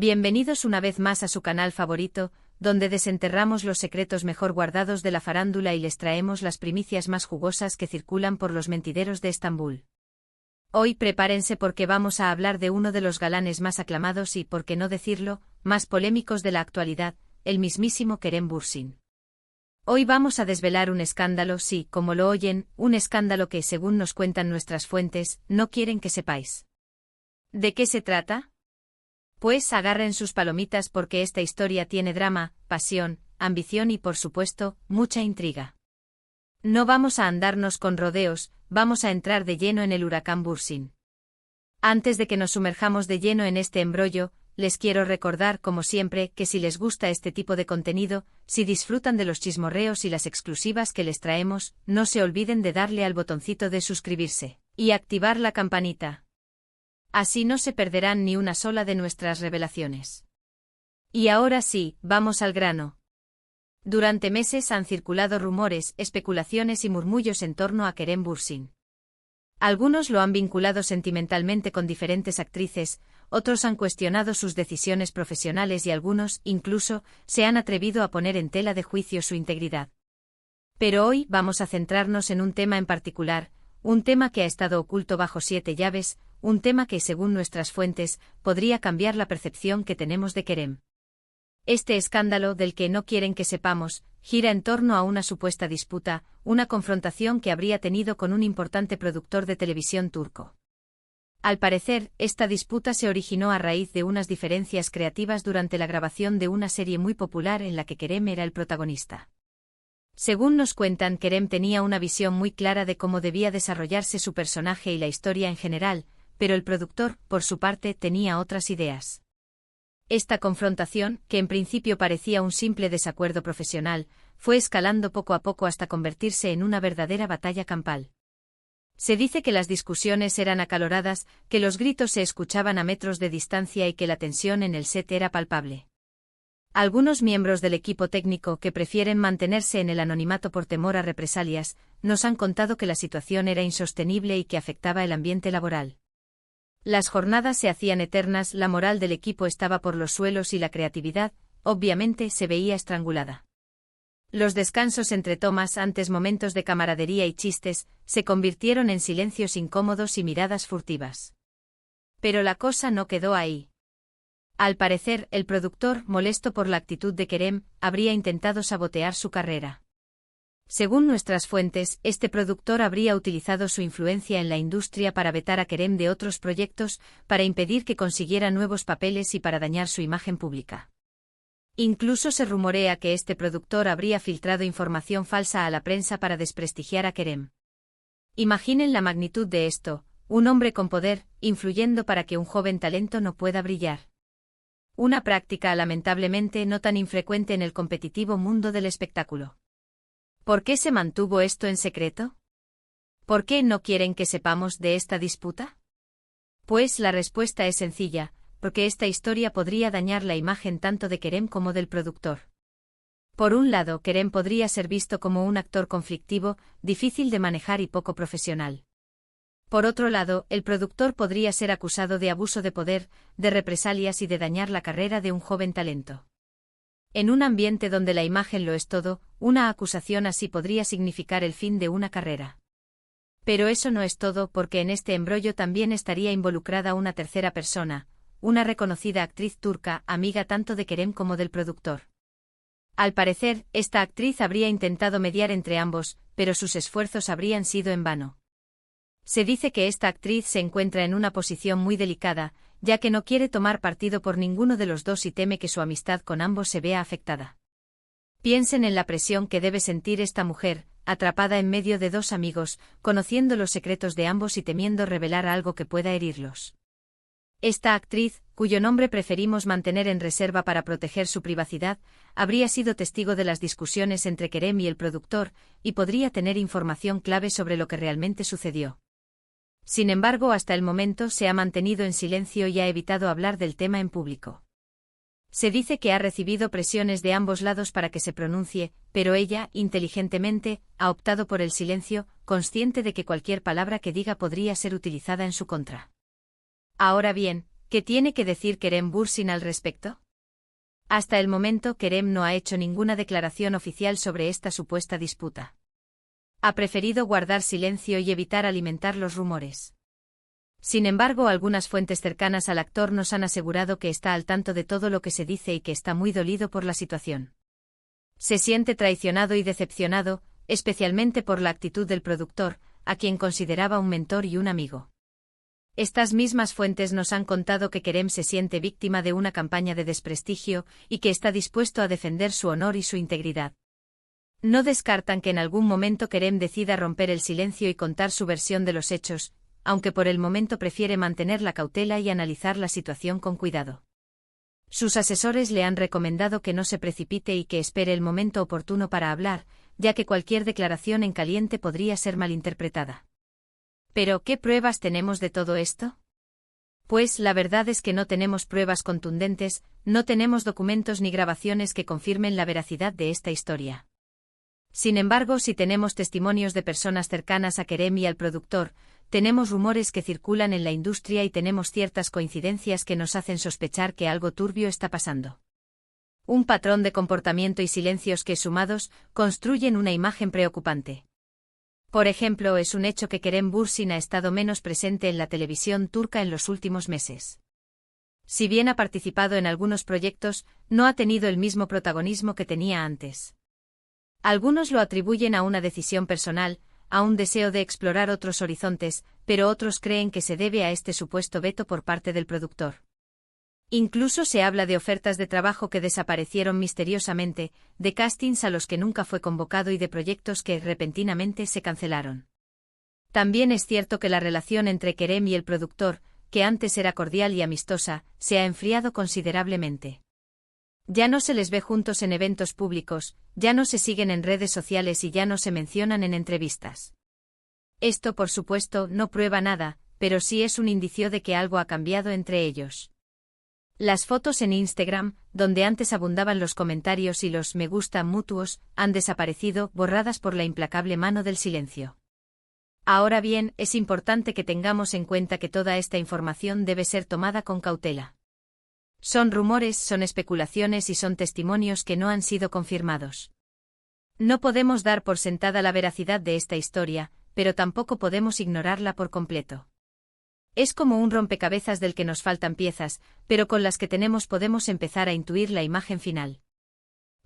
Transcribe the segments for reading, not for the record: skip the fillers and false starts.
Bienvenidos una vez más a su canal favorito, donde desenterramos los secretos mejor guardados de la farándula y les traemos las primicias más jugosas que circulan por los mentideros de Estambul. Hoy prepárense porque vamos a hablar de uno de los galanes más aclamados y, por qué no decirlo, más polémicos de la actualidad, el mismísimo Kerem Bürsin. Hoy vamos a desvelar un escándalo, sí, como lo oyen, un escándalo que, según nos cuentan nuestras fuentes, no quieren que sepáis. ¿De qué se trata? Pues agarren sus palomitas porque esta historia tiene drama, pasión, ambición y, por supuesto, mucha intriga. No vamos a andarnos con rodeos, vamos a entrar de lleno en el huracán Bürsin. Antes de que nos sumerjamos de lleno en este embrollo, les quiero recordar, como siempre, que si les gusta este tipo de contenido, si disfrutan de los chismorreos y las exclusivas que les traemos, no se olviden de darle al botoncito de suscribirse y activar la campanita. Así no se perderán ni una sola de nuestras revelaciones. Y ahora sí, vamos al grano. Durante meses han circulado rumores, especulaciones y murmullos en torno a Kerem Bürsin. Algunos lo han vinculado sentimentalmente con diferentes actrices, otros han cuestionado sus decisiones profesionales y algunos, incluso, se han atrevido a poner en tela de juicio su integridad. Pero hoy vamos a centrarnos en un tema en particular, un tema que ha estado oculto bajo 7 llaves, un tema que, según nuestras fuentes, podría cambiar la percepción que tenemos de Kerem. Este escándalo, del que no quieren que sepamos, gira en torno a una supuesta disputa, una confrontación que habría tenido con un importante productor de televisión turco. Al parecer, esta disputa se originó a raíz de unas diferencias creativas durante la grabación de una serie muy popular en la que Kerem era el protagonista. Según nos cuentan, Kerem tenía una visión muy clara de cómo debía desarrollarse su personaje y la historia en general, pero el productor, por su parte, tenía otras ideas. Esta confrontación, que en principio parecía un simple desacuerdo profesional, fue escalando poco a poco hasta convertirse en una verdadera batalla campal. Se dice que las discusiones eran acaloradas, que los gritos se escuchaban a metros de distancia y que la tensión en el set era palpable. Algunos miembros del equipo técnico que prefieren mantenerse en el anonimato por temor a represalias, nos han contado que la situación era insostenible y que afectaba el ambiente laboral. Las jornadas se hacían eternas, la moral del equipo estaba por los suelos y la creatividad, obviamente, se veía estrangulada. Los descansos entre tomas, antes momentos de camaradería y chistes, se convirtieron en silencios incómodos y miradas furtivas. Pero la cosa no quedó ahí. Al parecer, el productor, molesto por la actitud de Kerem, habría intentado sabotear su carrera. Según nuestras fuentes, este productor habría utilizado su influencia en la industria para vetar a Kerem de otros proyectos, para impedir que consiguiera nuevos papeles y para dañar su imagen pública. Incluso se rumorea que este productor habría filtrado información falsa a la prensa para desprestigiar a Kerem. Imaginen la magnitud de esto, un hombre con poder, influyendo para que un joven talento no pueda brillar. Una práctica lamentablemente no tan infrecuente en el competitivo mundo del espectáculo. ¿Por qué se mantuvo esto en secreto? ¿Por qué no quieren que sepamos de esta disputa? Pues la respuesta es sencilla, porque esta historia podría dañar la imagen tanto de Kerem como del productor. Por un lado, Kerem podría ser visto como un actor conflictivo, difícil de manejar y poco profesional. Por otro lado, el productor podría ser acusado de abuso de poder, de represalias y de dañar la carrera de un joven talento. En un ambiente donde la imagen lo es todo, una acusación así podría significar el fin de una carrera. Pero eso no es todo, porque en este embrollo también estaría involucrada una tercera persona, una reconocida actriz turca, amiga tanto de Kerem como del productor. Al parecer, esta actriz habría intentado mediar entre ambos, pero sus esfuerzos habrían sido en vano. Se dice que esta actriz se encuentra en una posición muy delicada, ya que no quiere tomar partido por ninguno de los dos y teme que su amistad con ambos se vea afectada. Piensen en la presión que debe sentir esta mujer, atrapada en medio de dos amigos, conociendo los secretos de ambos y temiendo revelar algo que pueda herirlos. Esta actriz, cuyo nombre preferimos mantener en reserva para proteger su privacidad, habría sido testigo de las discusiones entre Kerem y el productor, y podría tener información clave sobre lo que realmente sucedió. Sin embargo, hasta el momento se ha mantenido en silencio y ha evitado hablar del tema en público. Se dice que ha recibido presiones de ambos lados para que se pronuncie, pero ella, inteligentemente, ha optado por el silencio, consciente de que cualquier palabra que diga podría ser utilizada en su contra. Ahora bien, ¿Qué tiene que decir Kerem Bürsin al respecto? Hasta el momento Kerem no ha hecho ninguna declaración oficial sobre esta supuesta disputa. Ha preferido guardar silencio y evitar alimentar los rumores. Sin embargo, algunas fuentes cercanas al actor nos han asegurado que está al tanto de todo lo que se dice y que está muy dolido por la situación. Se siente traicionado y decepcionado, especialmente por la actitud del productor, a quien consideraba un mentor y un amigo. Estas mismas fuentes nos han contado que Kerem se siente víctima de una campaña de desprestigio y que está dispuesto a defender su honor y su integridad. No descartan que en algún momento Kerem decida romper el silencio y contar su versión de los hechos, aunque por el momento prefiere mantener la cautela y analizar la situación con cuidado. Sus asesores le han recomendado que no se precipite y que espere el momento oportuno para hablar, ya que cualquier declaración en caliente podría ser malinterpretada. ¿Pero qué pruebas tenemos de todo esto? Pues la verdad es que no tenemos pruebas contundentes, no tenemos documentos ni grabaciones que confirmen la veracidad de esta historia. Sin embargo, sí tenemos testimonios de personas cercanas a Kerem y al productor, tenemos rumores que circulan en la industria y tenemos ciertas coincidencias que nos hacen sospechar que algo turbio está pasando. Un patrón de comportamiento y silencios que, sumados, construyen una imagen preocupante. Por ejemplo, es un hecho que Kerem Bürsin ha estado menos presente en la televisión turca en los últimos meses. Si bien ha participado en algunos proyectos, no ha tenido el mismo protagonismo que tenía antes. Algunos lo atribuyen a una decisión personal, a un deseo de explorar otros horizontes, pero otros creen que se debe a este supuesto veto por parte del productor. Incluso se habla de ofertas de trabajo que desaparecieron misteriosamente, de castings a los que nunca fue convocado y de proyectos que repentinamente se cancelaron. También es cierto que la relación entre Kerem y el productor, que antes era cordial y amistosa, se ha enfriado considerablemente. Ya no se les ve juntos en eventos públicos, ya no se siguen en redes sociales y ya no se mencionan en entrevistas. Esto, por supuesto, no prueba nada, pero sí es un indicio de que algo ha cambiado entre ellos. Las fotos en Instagram, donde antes abundaban los comentarios y los me gusta mutuos, han desaparecido, borradas por la implacable mano del silencio. Ahora bien, es importante que tengamos en cuenta que toda esta información debe ser tomada con cautela. Son rumores, son especulaciones y son testimonios que no han sido confirmados. No podemos dar por sentada la veracidad de esta historia, pero tampoco podemos ignorarla por completo. Es como un rompecabezas del que nos faltan piezas, pero con las que tenemos podemos empezar a intuir la imagen final.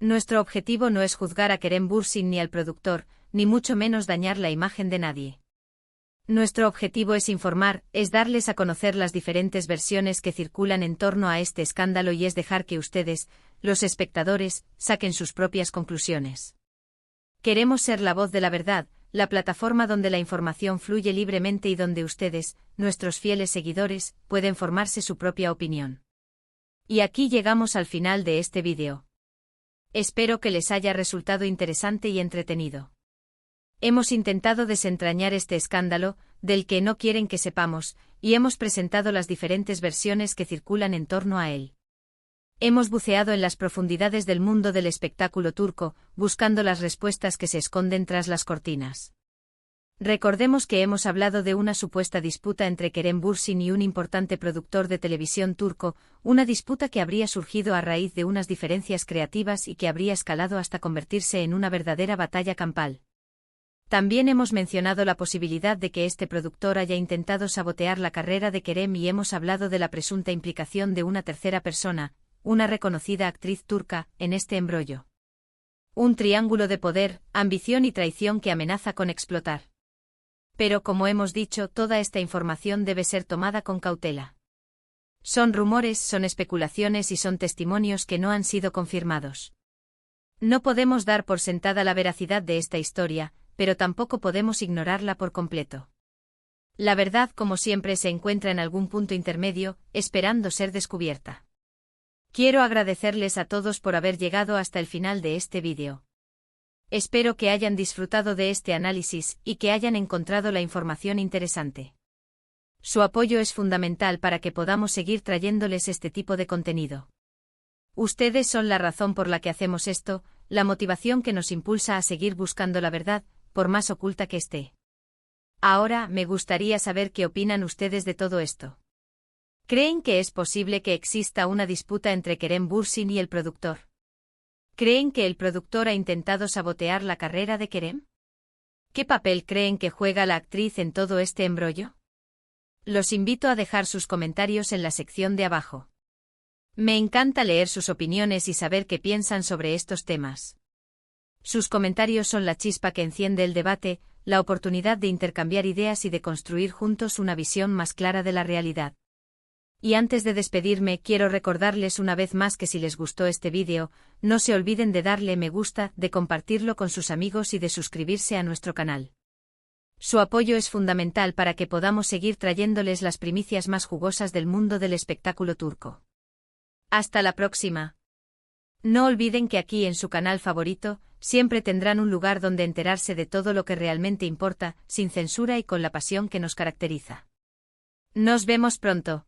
Nuestro objetivo no es juzgar a Kerem Bürsin ni al productor, ni mucho menos dañar la imagen de nadie. Nuestro objetivo es informar, es darles a conocer las diferentes versiones que circulan en torno a este escándalo y es dejar que ustedes, los espectadores, saquen sus propias conclusiones. Queremos ser la voz de la verdad, la plataforma donde la información fluye libremente y donde ustedes, nuestros fieles seguidores, pueden formarse su propia opinión. Y aquí llegamos al final de este vídeo. Espero que les haya resultado interesante y entretenido. Hemos intentado desentrañar este escándalo, del que no quieren que sepamos, y hemos presentado las diferentes versiones que circulan en torno a él. Hemos buceado en las profundidades del mundo del espectáculo turco, buscando las respuestas que se esconden tras las cortinas. Recordemos que hemos hablado de una supuesta disputa entre Kerem Bürsin y un importante productor de televisión turco, una disputa que habría surgido a raíz de unas diferencias creativas y que habría escalado hasta convertirse en una verdadera batalla campal. También hemos mencionado la posibilidad de que este productor haya intentado sabotear la carrera de Kerem y hemos hablado de la presunta implicación de una tercera persona, una reconocida actriz turca, en este embrollo. Un triángulo de poder, ambición y traición que amenaza con explotar. Pero como hemos dicho, toda esta información debe ser tomada con cautela. Son rumores, son especulaciones y son testimonios que no han sido confirmados. No podemos dar por sentada la veracidad de esta historia, pero tampoco podemos ignorarla por completo. La verdad, como siempre, se encuentra en algún punto intermedio, esperando ser descubierta. Quiero agradecerles a todos por haber llegado hasta el final de este vídeo. Espero que hayan disfrutado de este análisis y que hayan encontrado la información interesante. Su apoyo es fundamental para que podamos seguir trayéndoles este tipo de contenido. Ustedes son la razón por la que hacemos esto, la motivación que nos impulsa a seguir buscando la verdad, por más oculta que esté. Ahora, me gustaría saber qué opinan ustedes de todo esto. ¿Creen que es posible que exista una disputa entre Kerem Bürsin y el productor? ¿Creen que el productor ha intentado sabotear la carrera de Kerem? ¿Qué papel creen que juega la actriz en todo este embrollo? Los invito a dejar sus comentarios en la sección de abajo. Me encanta leer sus opiniones y saber qué piensan sobre estos temas. Sus comentarios son la chispa que enciende el debate, la oportunidad de intercambiar ideas y de construir juntos una visión más clara de la realidad. Y antes de despedirme, quiero recordarles una vez más que si les gustó este vídeo, no se olviden de darle me gusta, de compartirlo con sus amigos y de suscribirse a nuestro canal. Su apoyo es fundamental para que podamos seguir trayéndoles las primicias más jugosas del mundo del espectáculo turco. Hasta la próxima. No olviden que aquí en su canal favorito, siempre tendrán un lugar donde enterarse de todo lo que realmente importa, sin censura y con la pasión que nos caracteriza. Nos vemos pronto.